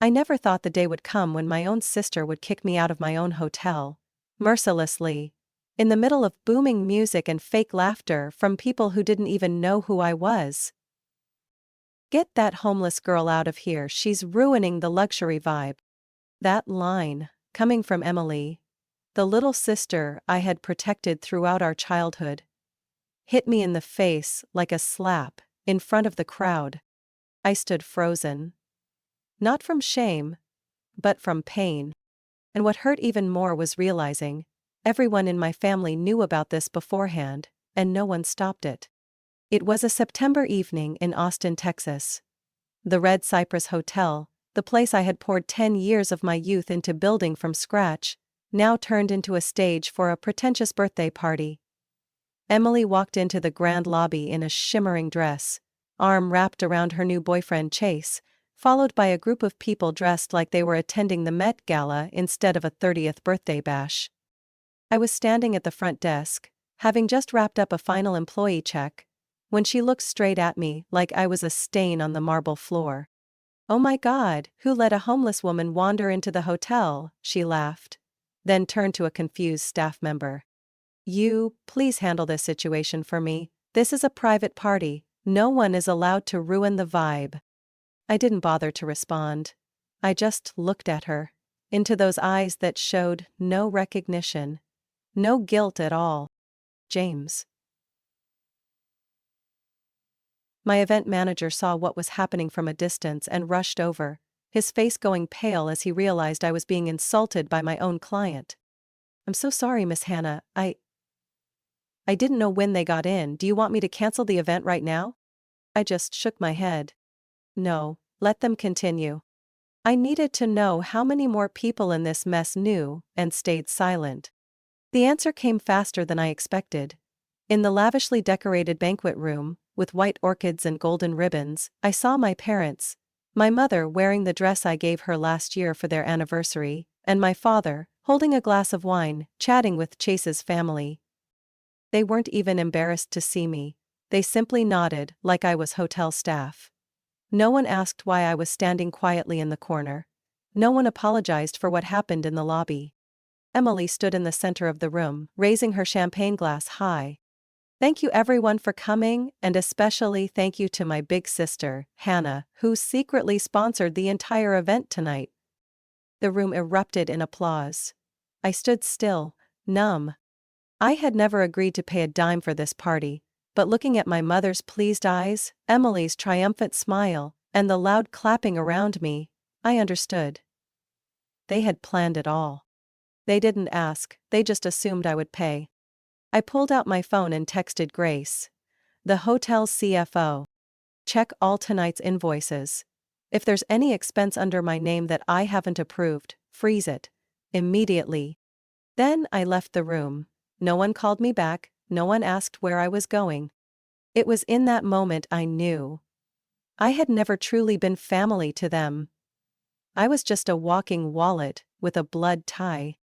I never thought the day would come when my own sister would kick me out of my own hotel, mercilessly, in the middle of booming music and fake laughter from people who didn't even know who I was. "Get that homeless girl out of here, she's ruining the luxury vibe." That line, coming from Emily, the little sister I had protected throughout our childhood, hit me in the face like a slap in front of the crowd. I stood frozen. Not from shame, but from pain. And what hurt even more was realizing everyone in my family knew about this beforehand, and no one stopped it. It was a September evening in Austin, Texas. The Red Cypress Hotel, the place I had poured 10 years of my youth into building from scratch, now turned into a stage for a pretentious birthday party. Emily walked into the grand lobby in a shimmering dress, arm wrapped around her new boyfriend Chase, followed by a group of people dressed like they were attending the Met Gala instead of a 30th birthday bash. I was standing at the front desk, having just wrapped up a final employee check, when she looked straight at me like I was a stain on the marble floor. "Oh my God, who let a homeless woman wander into the hotel?" she laughed, then turned to a confused staff member. "You, please handle this situation for me. This is a private party. No one is allowed to ruin the vibe." I didn't bother to respond. I just looked at her, into those eyes that showed no recognition, no guilt at all. "James." My event manager saw what was happening from a distance and rushed over, his face going pale as he realized I was being insulted by my own client. "I'm so sorry, Miss Hannah, I didn't know when they got in. Do you want me to cancel the event right now?" I just shook my head. "No, let them continue." I needed to know how many more people in this mess knew and stayed silent. The answer came faster than I expected. In the lavishly decorated banquet room, with white orchids and golden ribbons, I saw my parents, my mother wearing the dress I gave her last year for their anniversary, and my father, holding a glass of wine, chatting with Chase's family. They weren't even embarrassed to see me. They simply nodded like I was hotel staff. No one asked why I was standing quietly in the corner. No one apologized for what happened in the lobby. Emily stood in the center of the room, raising her champagne glass high. "Thank you everyone for coming, and especially thank you to my big sister, Hannah, who secretly sponsored the entire event tonight." The room erupted in applause. I stood still, numb. I had never agreed to pay a dime for this party, but looking at my mother's pleased eyes, Emily's triumphant smile, and the loud clapping around me, I understood. They had planned it all. They didn't ask, they just assumed I would pay. I pulled out my phone and texted Grace, the hotel's CFO. "Check all tonight's invoices. If there's any expense under my name that I haven't approved, freeze it. Immediately." Then I left the room. No one called me back, no one asked where I was going. It was in that moment I knew. I had never truly been family to them. I was just a walking wallet with a blood tie.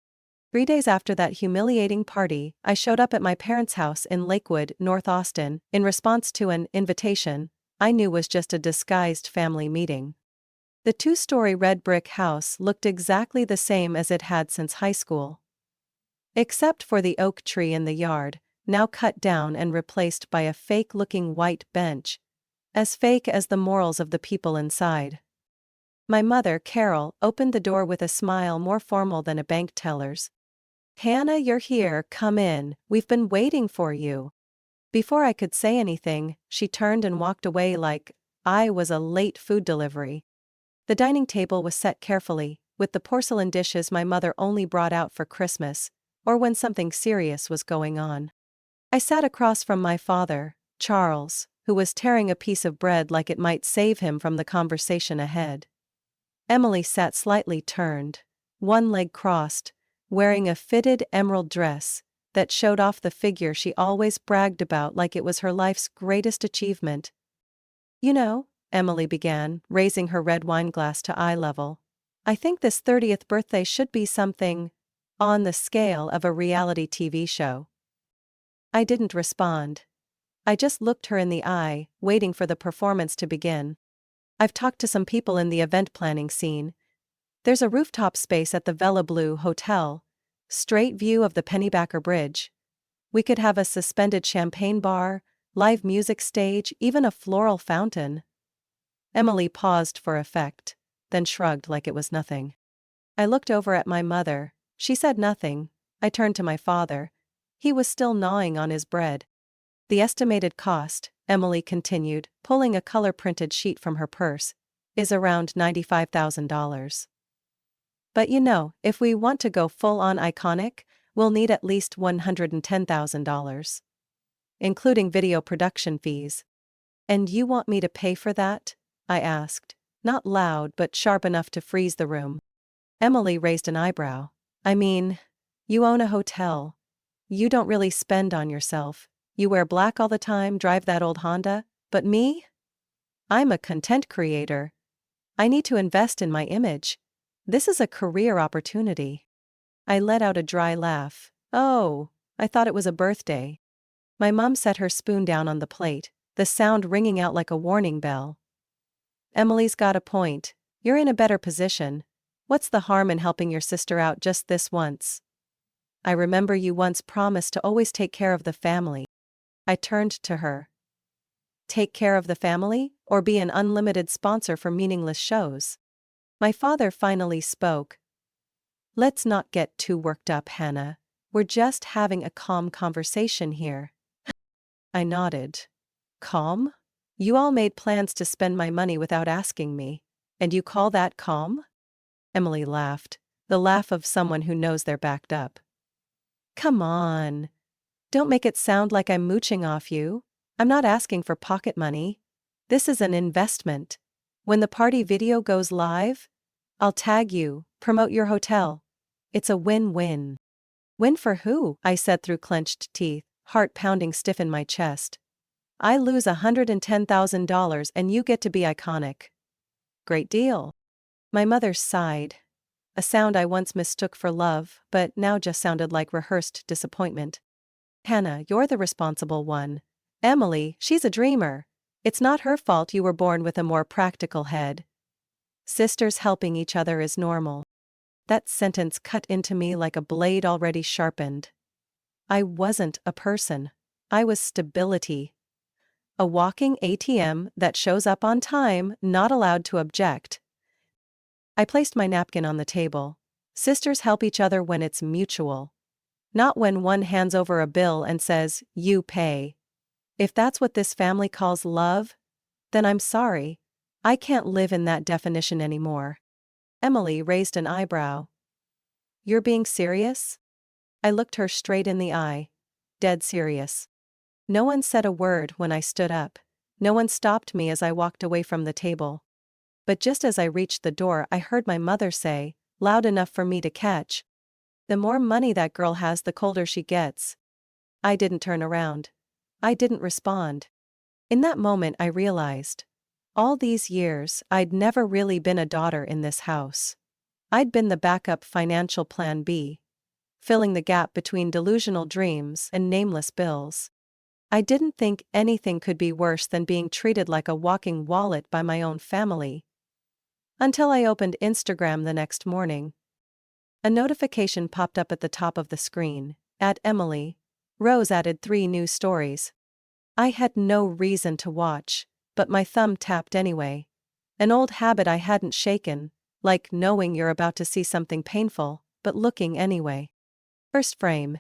3 days after that humiliating party, I showed up at my parents' house in Lakewood, North Austin, in response to an invitation I knew was just a disguised family meeting. The 2-story red brick house looked exactly the same as it had since high school. Except for the oak tree in the yard, now cut down and replaced by a fake-looking white bench, as fake as the morals of the people inside. My mother, Carol, opened the door with a smile more formal than a bank teller's. "Hannah, you're here, come in, we've been waiting for you." Before I could say anything, she turned and walked away like I was a late food delivery. The dining table was set carefully, with the porcelain dishes my mother only brought out for Christmas, or when something serious was going on. I sat across from my father, Charles, who was tearing a piece of bread like it might save him from the conversation ahead. Emily sat slightly turned, one leg crossed, wearing a fitted emerald dress that showed off the figure she always bragged about like it was her life's greatest achievement. "You know," Emily began, raising her red wine glass to eye level, "I think this 30th birthday should be something on the scale of a reality TV show." I didn't respond. I just looked her in the eye, waiting for the performance to begin. "I've talked to some people in the event planning scene, There's a rooftop space at the Villa Blue Hotel. Straight view of the Pennybacker Bridge. We could have a suspended champagne bar, live music stage, even a floral fountain. Emily paused for effect, then shrugged like it was nothing. I looked over at my mother. She said nothing. I turned to my father. He was still gnawing on his bread. The estimated cost, Emily continued, pulling a color-printed sheet from her purse, is around $95,000. But if we want to go full-on iconic, we'll need at least $110,000. Including video production fees. And you want me to pay for that? I asked, not loud but sharp enough to freeze the room. Emily raised an eyebrow. I mean, you own a hotel. You don't really spend on yourself. You wear black all the time, drive that old Honda, but me? I'm a content creator. I need to invest in my image. This is a career opportunity. I let out a dry laugh. Oh, I thought it was a birthday. My mom set her spoon down on the plate, the sound ringing out like a warning bell. Emily's got a point. You're in a better position. What's the harm in helping your sister out just this once? I remember you once promised to always take care of the family. I turned to her. Take care of the family, or be an unlimited sponsor for meaningless shows? My father finally spoke. Let's not get too worked up, Hannah. We're just having a calm conversation here. I nodded. Calm? You all made plans to spend my money without asking me, and you call that calm? Emily laughed, the laugh of someone who knows they're backed up. Come on. Don't make it sound like I'm mooching off you. I'm not asking for pocket money. This is an investment. When the party video goes live, I'll tag you, promote your hotel. It's a win-win. Win for who? I said through clenched teeth, heart pounding stiff in my chest. I lose $110,000 and you get to be iconic. Great deal. My mother sighed. A sound I once mistook for love, but now just sounded like rehearsed disappointment. Hannah, you're the responsible one. Emily, she's a dreamer. It's not her fault you were born with a more practical head. Sisters helping each other is normal. That sentence cut into me like a blade already sharpened. I wasn't a person. I was stability. A walking ATM that shows up on time, not allowed to object. I placed my napkin on the table. Sisters help each other when it's mutual. Not when one hands over a bill and says, you pay. If that's what this family calls love, then I'm sorry. I can't live in that definition anymore. Emily raised an eyebrow. You're being serious? I looked her straight in the eye. Dead serious. No one said a word when I stood up. No one stopped me as I walked away from the table. But just as I reached the door, I heard my mother say, loud enough for me to catch, the more money that girl has, the colder she gets. I didn't turn around. I didn't respond. In that moment I realized, all these years, I'd never really been a daughter in this house. I'd been the backup financial plan B, filling the gap between delusional dreams and nameless bills. I didn't think anything could be worse than being treated like a walking wallet by my own family. Until I opened Instagram the next morning. A notification popped up at the top of the screen. At Emily. Rose added 3 new stories. I had no reason to watch, but my thumb tapped anyway. An old habit I hadn't shaken, like knowing you're about to see something painful, but looking anyway. First frame.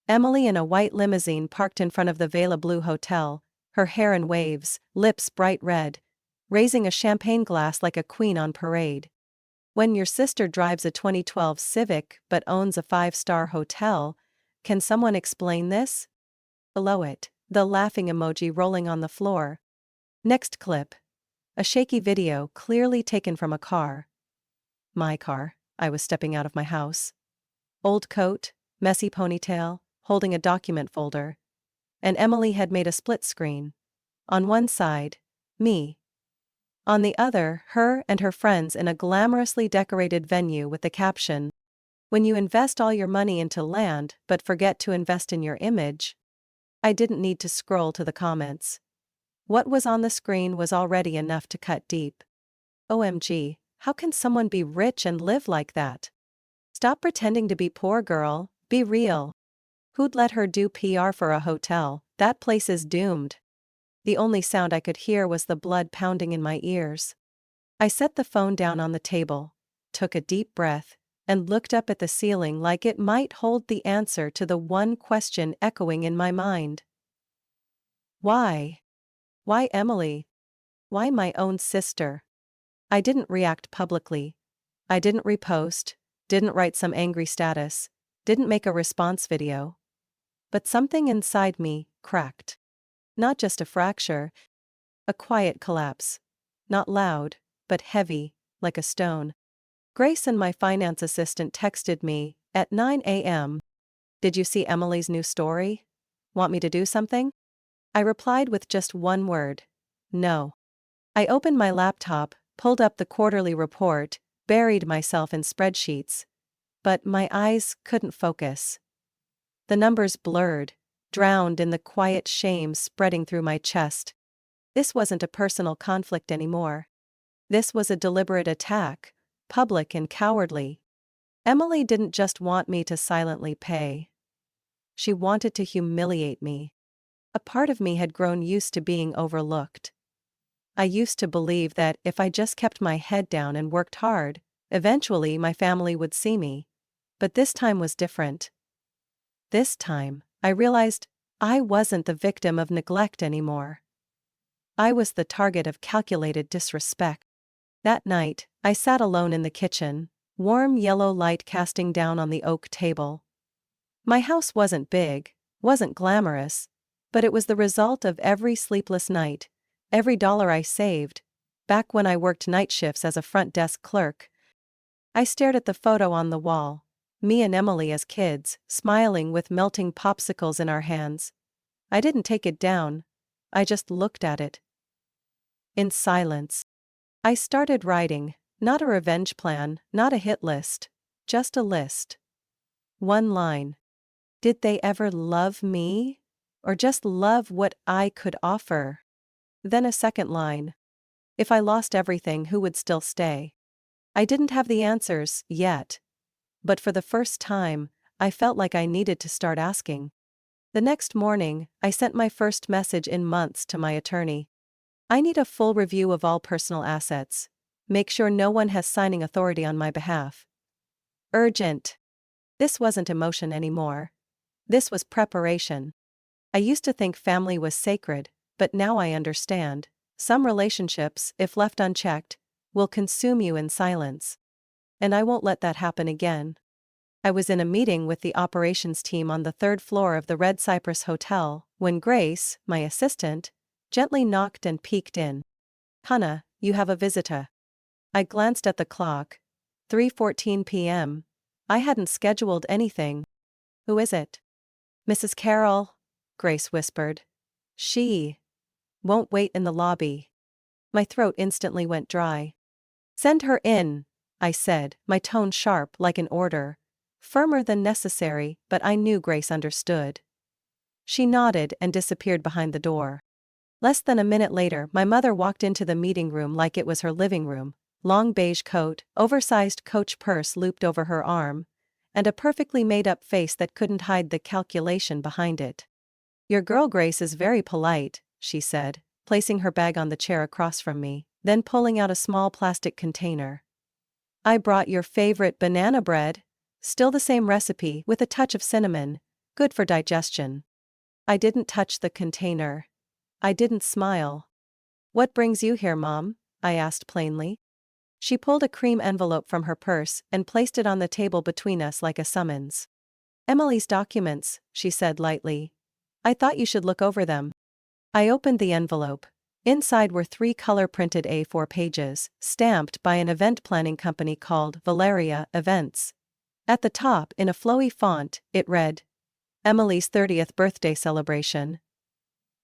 Emily in a white limousine parked in front of the Villa Blue Hotel, her hair in waves, lips bright red, raising a champagne glass like a queen on parade. When your sister drives a 2012 Civic but owns a 5-star hotel, can someone explain this? Below it, the laughing emoji rolling on the floor. Next clip. A shaky video clearly taken from a car. My car. I was stepping out of my house. Old coat, messy ponytail, holding a document folder. And Emily had made a split screen. On one side, me. On the other, her and her friends in a glamorously decorated venue with the caption, "When you invest all your money into land but forget to invest in your image." I didn't need to scroll to the comments. What was on the screen was already enough to cut deep. OMG, How can someone be rich and live like that? Stop pretending to be poor, girl, be real. Who'd let her do PR for a hotel? That place is doomed. The only sound I could hear was the blood pounding in my ears. I set the phone down on the table, took a deep breath, and looked up at the ceiling like it might hold the answer to the one question echoing in my mind. Why? Why Emily? Why my own sister? I didn't react publicly. I didn't repost, didn't write some angry status, didn't make a response video. But something inside me cracked. Not just a fracture, a quiet collapse. Not loud, but heavy, like a stone. Grace and my finance assistant texted me at 9 a.m. Did you see Emily's new story? Want me to do something? I replied with just one word. No. I opened my laptop, pulled up the quarterly report, buried myself in spreadsheets. But my eyes couldn't focus. The numbers blurred, drowned in the quiet shame spreading through my chest. This wasn't a personal conflict anymore. This was a deliberate attack, public and cowardly. Emily didn't just want me to silently pay. She wanted to humiliate me. A part of me had grown used to being overlooked. I used to believe that if I just kept my head down and worked hard, eventually my family would see me. But this time was different. This time, I realized I wasn't the victim of neglect anymore. I was the target of calculated disrespect. That night, I sat alone in the kitchen, warm yellow light casting down on the oak table. My house wasn't big, wasn't glamorous, but it was the result of every sleepless night, every dollar I saved, back when I worked night shifts as a front desk clerk. I stared at the photo on the wall, me and Emily as kids, smiling with melting popsicles in our hands. I didn't take it down, I just looked at it. In silence. I started writing, not a revenge plan, not a hit list, just a list. One line. Did they ever love me? Or just love what I could offer? Then a second line. If I lost everything, who would still stay? I didn't have the answers yet. But for the first time, I felt like I needed to start asking. The next morning, I sent my first message in months to my attorney. I need a full review of all personal assets. Make sure no one has signing authority on my behalf. Urgent. This wasn't emotion anymore. This was preparation. I used to think family was sacred, but now I understand. Some relationships, if left unchecked, will consume you in silence. And I won't let that happen again. I was in a meeting with the operations team on the third floor of the Red Cypress Hotel, when Grace, my assistant, gently knocked and peeked in. Hannah, you have a visitor. I glanced at the clock. 3:14 p.m. I hadn't scheduled anything. Who is it? Mrs. Carroll, Grace whispered. She won't wait in the lobby. My throat instantly went dry. Send her in, I said, my tone sharp like an order. Firmer than necessary, but I knew Grace understood. She nodded and disappeared behind the door. Less than a minute later, my mother walked into the meeting room like it was her living room. Long beige coat, oversized Coach purse looped over her arm, and a perfectly made-up face that couldn't hide the calculation behind it. Your girl Grace is very polite, she said, placing her bag on the chair across from me, then pulling out a small plastic container. I brought your favorite banana bread. Still the same recipe, with a touch of cinnamon, good for digestion. I didn't touch the container. I didn't smile. What brings you here, Mom? I asked plainly. She pulled a cream envelope from her purse and placed it on the table between us like a summons. Emily's documents, she said lightly. I thought you should look over them. I opened the envelope. Inside were 3 color-printed A4 pages, stamped by an event planning company called Valeria Events. At the top, in a flowy font, it read, Emily's 30th birthday celebration.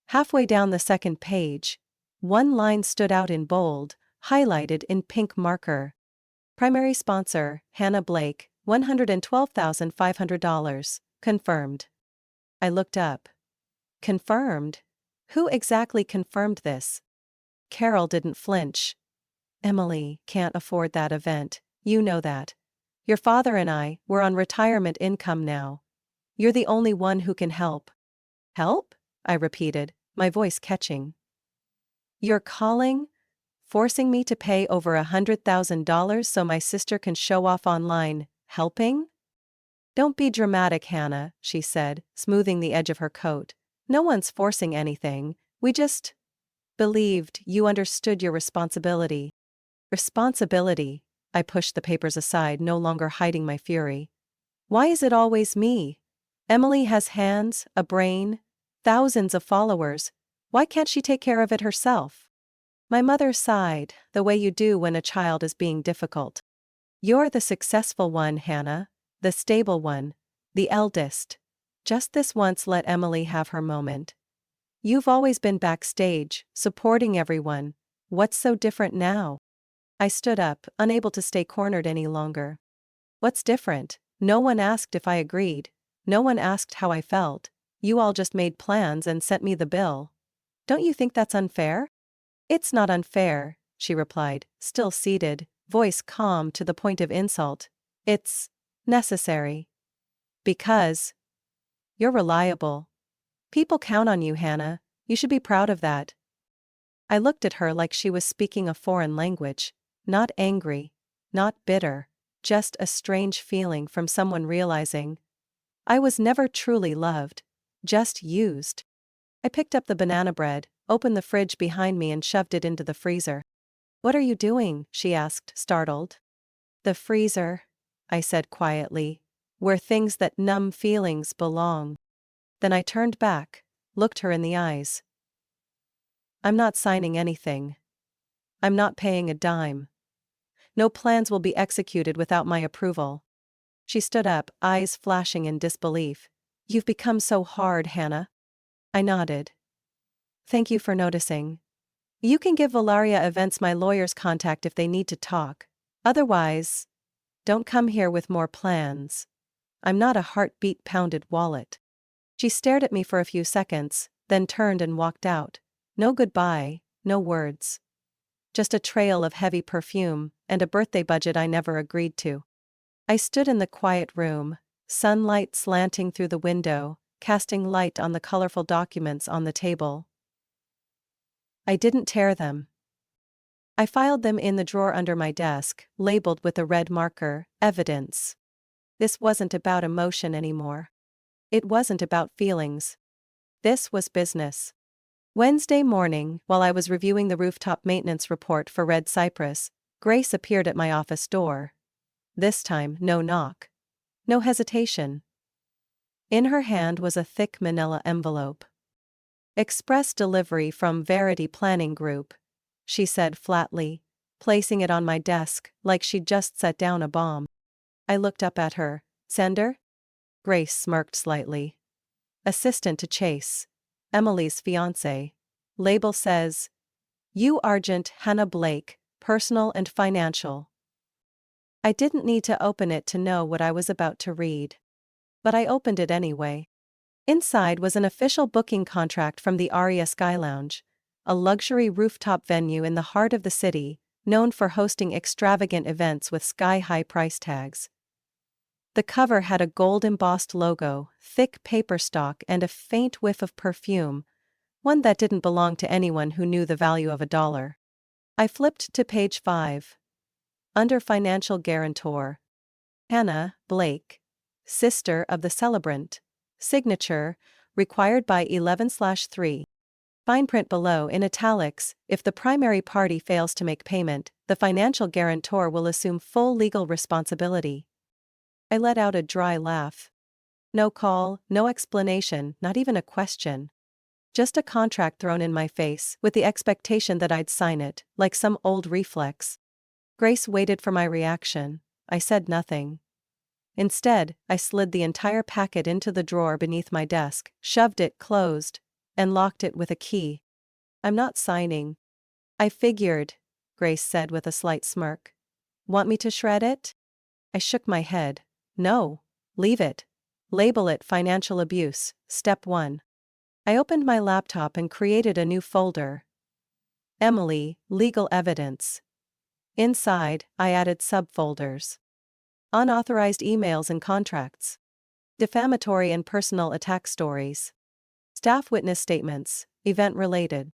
Halfway down the second page, one line stood out in bold, highlighted in pink marker. Primary sponsor, Hannah Blake, $112,500, confirmed. I looked up. Confirmed? Who exactly confirmed this? Carol didn't flinch. Emily can't afford that event, you know that. Your father and I, we're on retirement income now. You're the only one who can help. Help? I repeated, my voice catching. You're calling? Forcing me to pay over $100,000 so my sister can show off online, helping? Don't be dramatic, Hannah, she said, smoothing the edge of her coat. No one's forcing anything, we just believed you understood your responsibility. Responsibility? I pushed the papers aside, no longer hiding my fury. Why is it always me? Emily has hands, a brain, thousands of followers. Why can't she take care of it herself? My mother sighed, the way you do when a child is being difficult. You're the successful one, Hannah. The stable one. The eldest. Just this once let Emily have her moment. You've always been backstage, supporting everyone. What's so different now? I stood up, unable to stay cornered any longer. What's different? No one asked if I agreed. No one asked how I felt. You all just made plans and sent me the bill. Don't you think that's unfair? It's not unfair, she replied, still seated, voice calm to the point of insult. It's necessary. Because you're reliable. People count on you, Hannah. You should be proud of that. I looked at her like she was speaking a foreign language. Not angry. Not bitter. Just a strange feeling from someone realizing I was never truly loved. Just used. I picked up the banana bread, opened the fridge behind me and shoved it into the freezer. What are you doing? She asked, startled. The freezer, I said quietly, where things that numb feelings belong. Then I turned back, looked her in the eyes. I'm not signing anything. I'm not paying a dime. No plans will be executed without my approval. She stood up, eyes flashing in disbelief. You've become so hard, Hannah. I nodded. Thank you for noticing. You can give Valaria Events my lawyer's contact if they need to talk. Otherwise, don't come here with more plans. I'm not a heartbeat-pounded wallet. She stared at me for a few seconds, then turned and walked out. No goodbye, no words. Just a trail of heavy perfume, and a birthday budget I never agreed to. I stood in the quiet room, sunlight slanting through the window, casting light on the colorful documents on the table. I didn't tear them. I filed them in the drawer under my desk, labeled with a red marker, evidence. This wasn't about emotion anymore. It wasn't about feelings. This was business. Wednesday morning, while I was reviewing the rooftop maintenance report for Red Cypress, Grace appeared at my office door. This time, no knock. No hesitation. In her hand was a thick manila envelope. Express delivery from Verity Planning Group, she said flatly, placing it on my desk like she'd just set down a bomb. I looked up at her. Sender? Grace smirked slightly. Assistant to Chase. Emily's fiancé. Label says, You Argent Hannah Blake, personal and financial. I didn't need to open it to know what I was about to read. But I opened it anyway. Inside was an official booking contract from the Aria Sky Lounge, a luxury rooftop venue in the heart of the city, known for hosting extravagant events with sky-high price tags. The cover had a gold-embossed logo, thick paper stock and a faint whiff of perfume, one that didn't belong to anyone who knew the value of $1. I flipped to page 5. Under financial guarantor. Hannah Blake, sister of the celebrant. Signature, required by 11/3. Fine print below in italics, if the primary party fails to make payment, the financial guarantor will assume full legal responsibility. I let out a dry laugh. No call, no explanation, not even a question. Just a contract thrown in my face, with the expectation that I'd sign it, like some old reflex. Grace waited for my reaction. I said nothing. Instead, I slid the entire packet into the drawer beneath my desk, shoved it closed, and locked it with a key. I'm not signing. I figured, Grace said with a slight smirk. Want me to shred it? I shook my head. No. Leave it. Label it financial abuse, step 1. I opened my laptop and created a new folder. Emily, legal evidence. Inside, I added subfolders. Unauthorized emails and contracts. Defamatory and personal attack stories. Staff witness statements, event-related.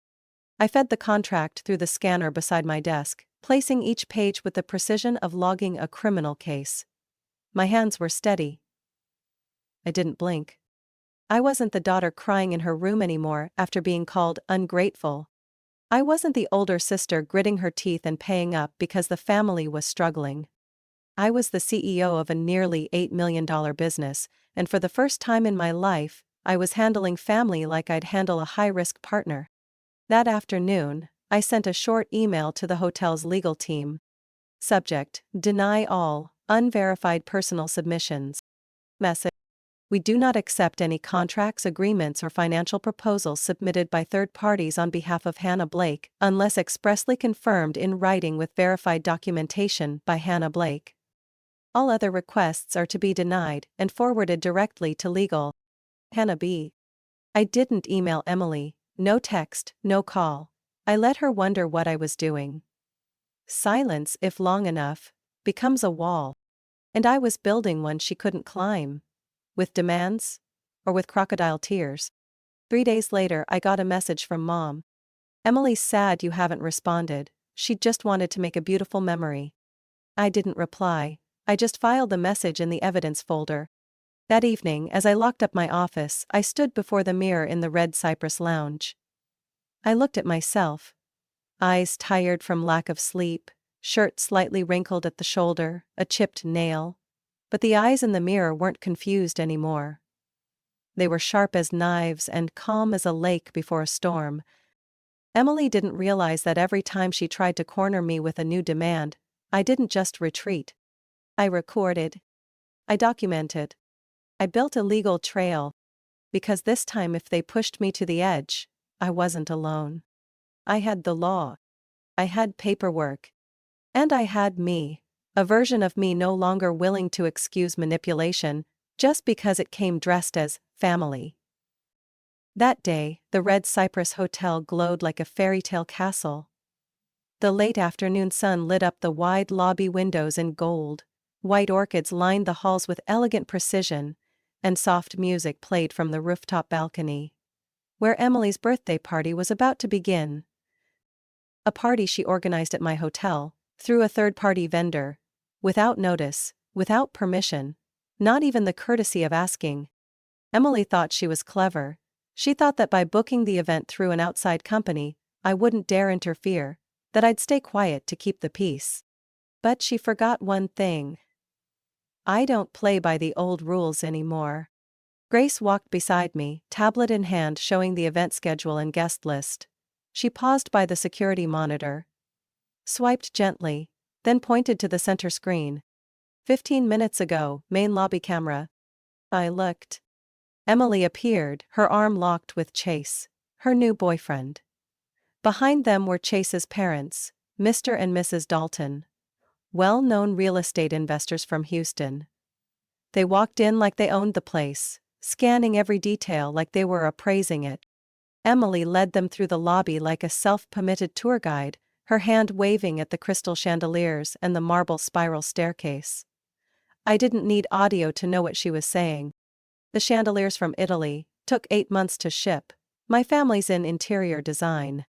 I fed the contract through the scanner beside my desk, placing each page with the precision of logging a criminal case. My hands were steady. I didn't blink. I wasn't the daughter crying in her room anymore after being called ungrateful. I wasn't the older sister gritting her teeth and paying up because the family was struggling. I was the CEO of a nearly $8 million business, and for the first time in my life, I was handling family like I'd handle a high-risk partner. That afternoon, I sent a short email to the hotel's legal team. Subject: Deny all unverified personal submissions. Message: We do not accept any contracts, agreements, or financial proposals submitted by third parties on behalf of Hannah Blake, unless expressly confirmed in writing with verified documentation by Hannah Blake. All other requests are to be denied and forwarded directly to legal. Hannah B. I didn't email Emily, no text, no call. I let her wonder what I was doing. Silence, if long enough, becomes a wall. And I was building one she couldn't climb. With demands? Or with crocodile tears? 3 days later, I got a message from Mom. Emily's sad you haven't responded. She just wanted to make a beautiful memory. I didn't reply. I just filed the message in the evidence folder. That evening, as I locked up my office, I stood before the mirror in the Red Cypress Lounge. I looked at myself. Eyes tired from lack of sleep, shirt slightly wrinkled at the shoulder, a chipped nail. But the eyes in the mirror weren't confused anymore. They were sharp as knives and calm as a lake before a storm. Emily didn't realize that every time she tried to corner me with a new demand, I didn't just retreat. I recorded. I documented. I built a legal trail. Because this time if they pushed me to the edge, I wasn't alone. I had the law. I had paperwork. And I had me. A version of me no longer willing to excuse manipulation, just because it came dressed as family. That day, the Red Cypress Hotel glowed like a fairy tale castle. The late afternoon sun lit up the wide lobby windows in gold. White orchids lined the halls with elegant precision, and soft music played from the rooftop balcony, where Emily's birthday party was about to begin. A party she organized at my hotel, through a third-party vendor, without notice, without permission, not even the courtesy of asking. Emily thought she was clever. She thought that by booking the event through an outside company, I wouldn't dare interfere, that I'd stay quiet to keep the peace. But she forgot one thing. I don't play by the old rules anymore. Grace walked beside me, tablet in hand showing the event schedule and guest list. She paused by the security monitor, swiped gently, then pointed to the center screen. 15 minutes ago, main lobby camera. I looked. Emily appeared, her arm locked with Chase, her new boyfriend. Behind them were Chase's parents, Mr. and Mrs. Dalton, well-known real estate investors from Houston. They walked in like they owned the place, scanning every detail like they were appraising it. Emily led them through the lobby like a self-permitted tour guide, her hand waving at the crystal chandeliers and the marble spiral staircase. I didn't need audio to know what she was saying. The chandeliers from Italy took 8 months to ship. My family's in interior design.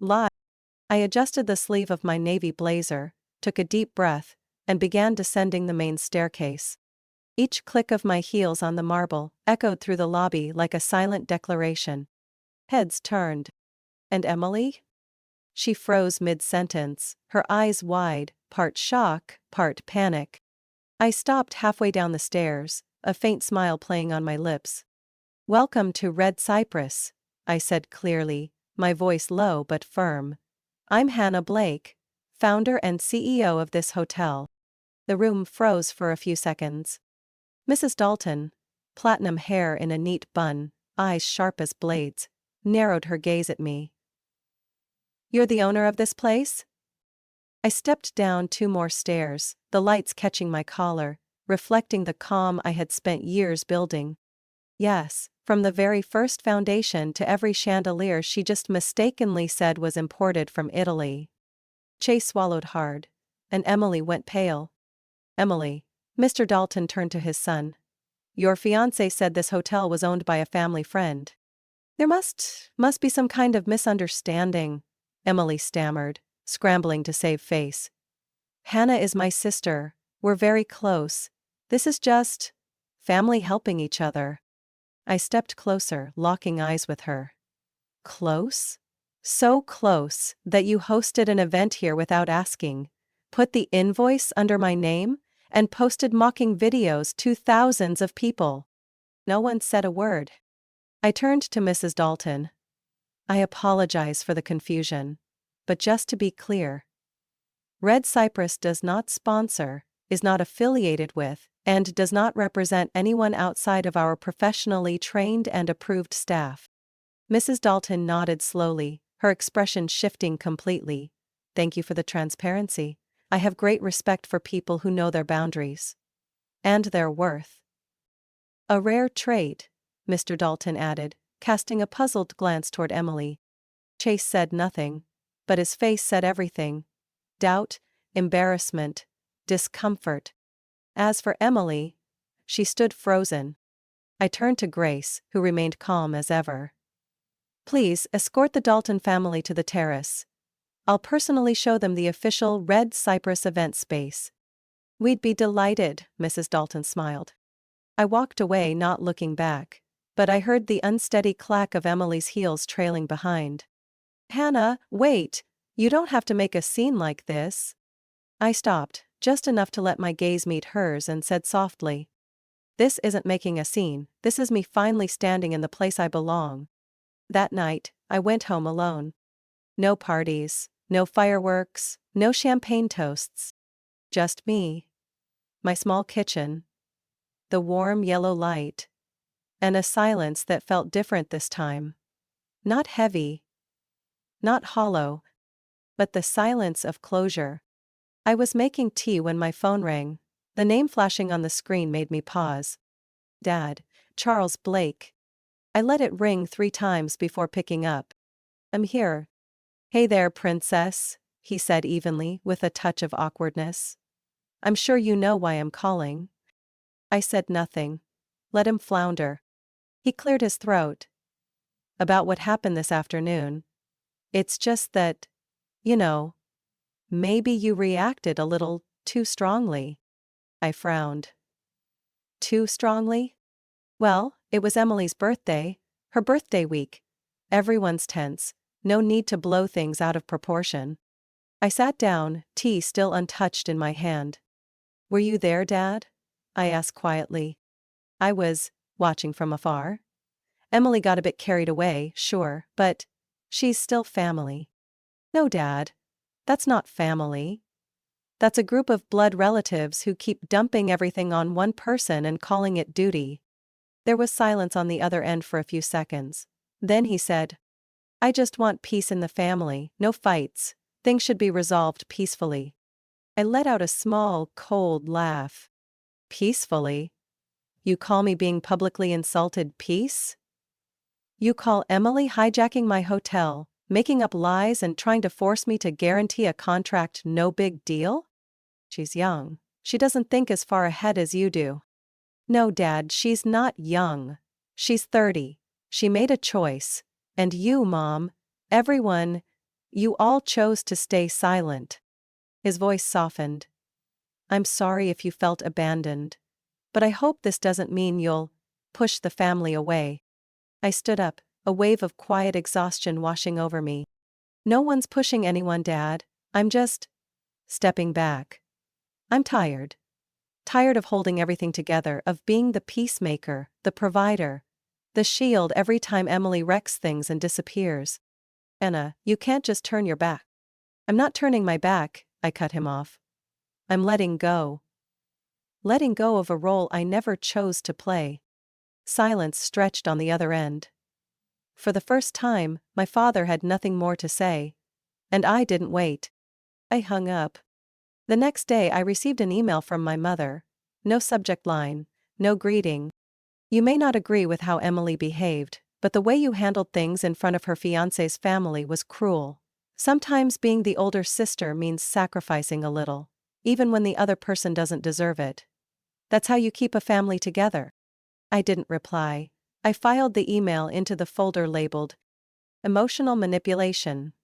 Live. I adjusted the sleeve of my navy blazer, took a deep breath, and began descending the main staircase. Each click of my heels on the marble echoed through the lobby like a silent declaration. Heads turned. And Emily? She froze mid-sentence, her eyes wide, part shock, part panic. I stopped halfway down the stairs, a faint smile playing on my lips. Welcome to Red Cypress, I said clearly, my voice low but firm. I'm Hannah Blake, founder and CEO of this hotel. The room froze for a few seconds. Mrs. Dalton, platinum hair in a neat bun, eyes sharp as blades, narrowed her gaze at me. You're the owner of this place? I stepped down 2 more stairs, the lights catching my collar, reflecting the calm I had spent years building. Yes, from the very first foundation to every chandelier she just mistakenly said was imported from Italy. Chase swallowed hard. and Emily went pale. Emily. Mr. Dalton turned to his son. Your fiancé said this hotel was owned by a family friend. There must be some kind of misunderstanding, Emily stammered, scrambling to save face. Hannah is my sister. We're very close. This is just family helping each other. I stepped closer, locking eyes with her. Close? So close that you hosted an event here without asking, put the invoice under my name, and posted mocking videos to thousands of people. No one said a word. I turned to Mrs. Dalton. I apologize for the confusion, but just to be clear, Red Cypress does not sponsor, is not affiliated with, and does not represent anyone outside of our professionally trained and approved staff. Mrs. Dalton nodded slowly, her expression shifting completely. Thank you for the transparency. I have great respect for people who know their boundaries. And their worth. A rare trait, Mr. Dalton added, casting a puzzled glance toward Emily. Chase said nothing, but his face said everything. Doubt, embarrassment, discomfort. As for Emily, she stood frozen. I turned to Grace, who remained calm as ever. Please escort the Dalton family to the terrace. I'll personally show them the official Red Cypress event space. We'd be delighted, Mrs. Dalton smiled. I walked away, not looking back, but I heard the unsteady clack of Emily's heels trailing behind. Hannah, wait! You don't have to make a scene like this. I stopped, just enough to let my gaze meet hers, and said softly, This isn't making a scene, this is me finally standing in the place I belong. That night, I went home alone. No parties, no fireworks, no champagne toasts. Just me. My small kitchen. The warm yellow light. And a silence that felt different this time. Not heavy. Not hollow. But the silence of closure. I was making tea when my phone rang. The name flashing on the screen made me pause. Dad, Charles Blake. I let it ring 3 times before picking up. I'm here. Hey there, princess, he said evenly, with a touch of awkwardness. I'm sure you know why I'm calling. I said nothing. Let him flounder. He cleared his throat. About what happened this afternoon. It's just that, maybe you reacted a little too strongly. I frowned. Too strongly? Well, it was Emily's birthday, her birthday week. Everyone's tense, no need to blow things out of proportion. I sat down, tea still untouched in my hand. Were you there, Dad? I asked quietly. I was, watching from afar. Emily got a bit carried away, sure, but she's still family. No, Dad. That's not family. That's a group of blood relatives who keep dumping everything on one person and calling it duty. There was silence on the other end for a few seconds. Then he said, I just want peace in the family, no fights. Things should be resolved peacefully. I let out a small, cold laugh. Peacefully? You call me being publicly insulted peace? You call Emily hijacking my hotel, making up lies and trying to force me to guarantee a contract no big deal? She's young. She doesn't think as far ahead as you do. No, Dad, she's not young. She's 30. She made a choice. And you, Mom, everyone, you all chose to stay silent. His voice softened. I'm sorry if you felt abandoned. But I hope this doesn't mean you'll push the family away. I stood up, a wave of quiet exhaustion washing over me. No one's pushing anyone, Dad. I'm just stepping back. I'm tired. Tired of holding everything together, of being the peacemaker, the provider, the shield every time Emily wrecks things and disappears. Anna, you can't just turn your back. I'm not turning my back, I cut him off. I'm letting go. Letting go of a role I never chose to play. Silence stretched on the other end. For the first time, my father had nothing more to say. And I didn't wait. I hung up. The next day I received an email from my mother. No subject line, no greeting. You may not agree with how Emily behaved, but the way you handled things in front of her fiancé's family was cruel. Sometimes being the older sister means sacrificing a little. even when the other person doesn't deserve it. That's how you keep a family together. I didn't reply. I filed the email into the folder labeled Emotional Manipulation.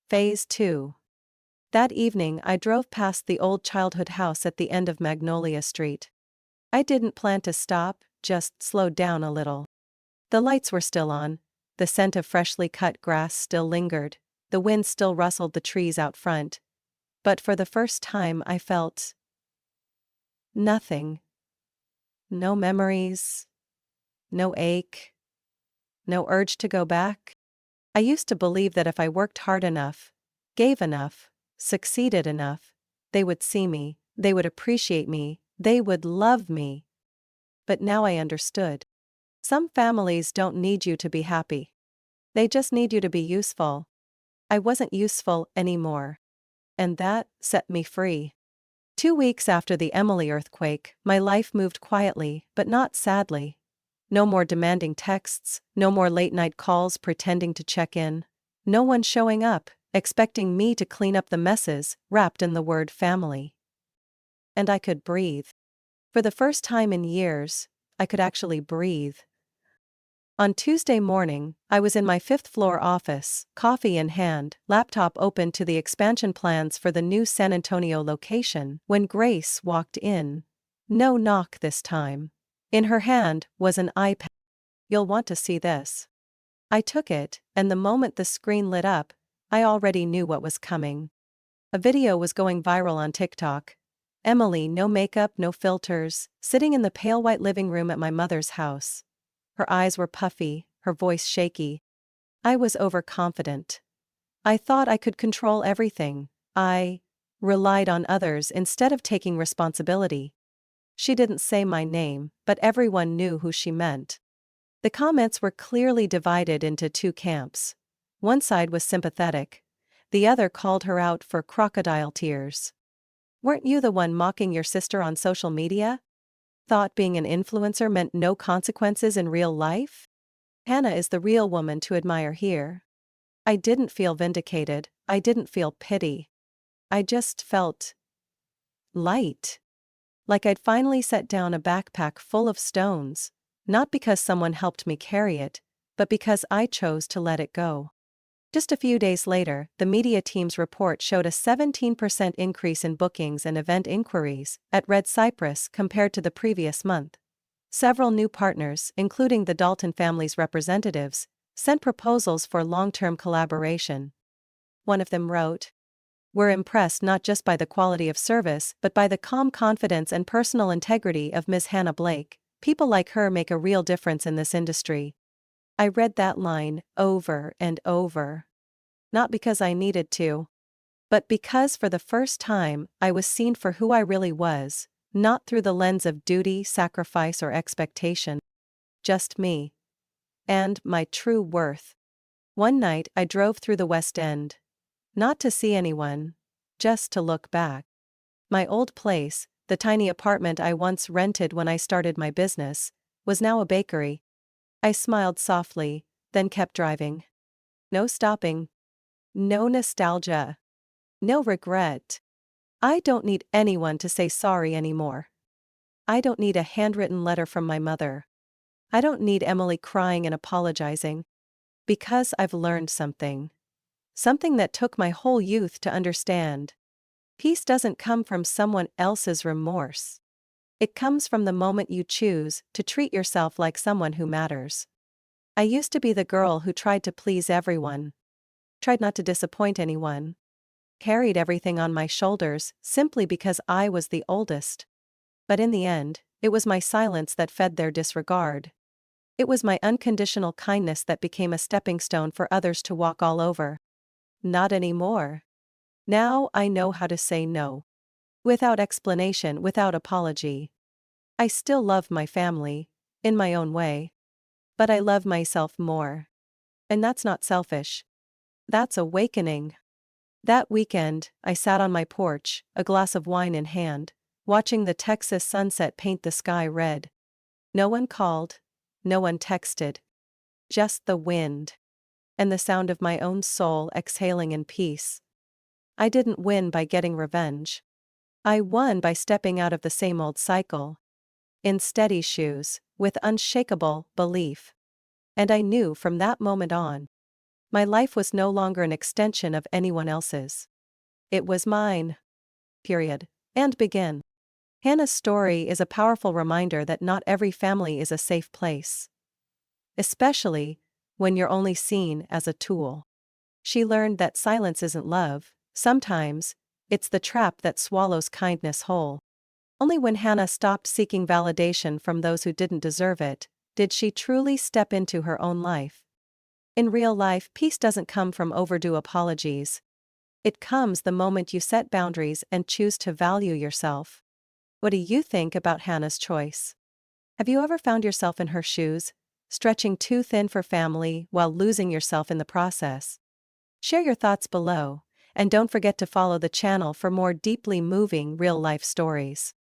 Phase 2. That evening I drove past the old childhood house at the end of Magnolia Street. I didn't plan to stop, just slowed down a little. The lights were still on, the scent of freshly cut grass still lingered, the wind still rustled the trees out front. But for the first time I felt nothing. No memories, no ache, no urge to go back. I used to believe that if I worked hard enough, gave enough, succeeded enough, they would see me, they would appreciate me, they would love me. But now I understood. Some families don't need you to be happy. They just need you to be useful. I wasn't useful anymore. And that set me free. 2 weeks after the Emily earthquake, my life moved quietly, but not sadly. No more demanding texts, no more late-night calls pretending to check in. No one showing up, expecting me to clean up the messes wrapped in the word family. And I could breathe. For the first time in years, I could actually breathe. On Tuesday morning, I was in my 5th-floor office, coffee in hand, laptop open to the expansion plans for the new San Antonio location, when Grace walked in. No knock this time. In her hand was an iPad. "You'll want to see this." I took it, and the moment the screen lit up, I already knew what was coming. A video was going viral on TikTok. Emily, no makeup, no filters, sitting in the pale white living room at my mother's house. Her eyes were puffy, her voice shaky. I was overconfident. I thought I could control everything. I relied on others instead of taking responsibility. She didn't say my name, but everyone knew who she meant. The comments were clearly divided into 2 camps. One side was sympathetic. The other called her out for crocodile tears. "Weren't you the one mocking your sister on social media? Thought being an influencer meant no consequences in real life? Hannah is the real woman to admire here." I didn't feel vindicated, I didn't feel pity. I just felt light. Like I'd finally set down a backpack full of stones, not because someone helped me carry it, but because I chose to let it go. Just a few days later, the media team's report showed a 17% increase in bookings and event inquiries at Red Cypress compared to the previous month. Several new partners, including the Dalton family's representatives, sent proposals for long-term collaboration. One of them wrote, "We're impressed not just by the quality of service but by the calm confidence and personal integrity of Ms. Hannah Blake. People like her make a real difference in this industry." I read that line over and over. Not because I needed to, but because for the first time I was seen for who I really was, not through the lens of duty, sacrifice, or expectation. Just me. And my true worth. One night I drove through the West End. Not to see anyone, just to look back. My old place, the tiny apartment I once rented when I started my business, was now a bakery. I smiled softly, then kept driving. No stopping. No nostalgia. No regret. I don't need anyone to say sorry anymore. I don't need a handwritten letter from my mother. I don't need Emily crying and apologizing. Because I've learned something. Something that took my whole youth to understand. Peace doesn't come from someone else's remorse. It comes from the moment you choose to treat yourself like someone who matters. I used to be the girl who tried to please everyone. Tried not to disappoint anyone. Carried everything on my shoulders simply because I was the oldest. But in the end, it was my silence that fed their disregard. It was my unconditional kindness that became a stepping stone for others to walk all over. Not anymore. Now I know how to say no. Without explanation, without apology. I still love my family, in my own way. But I love myself more. And that's not selfish. That's awakening. That weekend, I sat on my porch, a glass of wine in hand, watching the Texas sunset paint the sky red. No one called, no one texted. Just the wind. And the sound of my own soul exhaling in peace. I didn't win by getting revenge. I won by stepping out of the same old cycle, in steady shoes, with unshakable belief. And I knew from that moment on, my life was no longer an extension of anyone else's. It was mine. Period. And begin. Hannah's story is a powerful reminder that not every family is a safe place. Especially when you're only seen as a tool. She learned that silence isn't love, sometimes, it's the trap that swallows kindness whole. Only when Hannah stopped seeking validation from those who didn't deserve it, did she truly step into her own life. In real life, peace doesn't come from overdue apologies. It comes the moment you set boundaries and choose to value yourself. What do you think about Hannah's choice? Have you ever found yourself in her shoes, stretching too thin for family while losing yourself in the process? Share your thoughts below, and don't forget to follow the channel for more deeply moving real-life stories.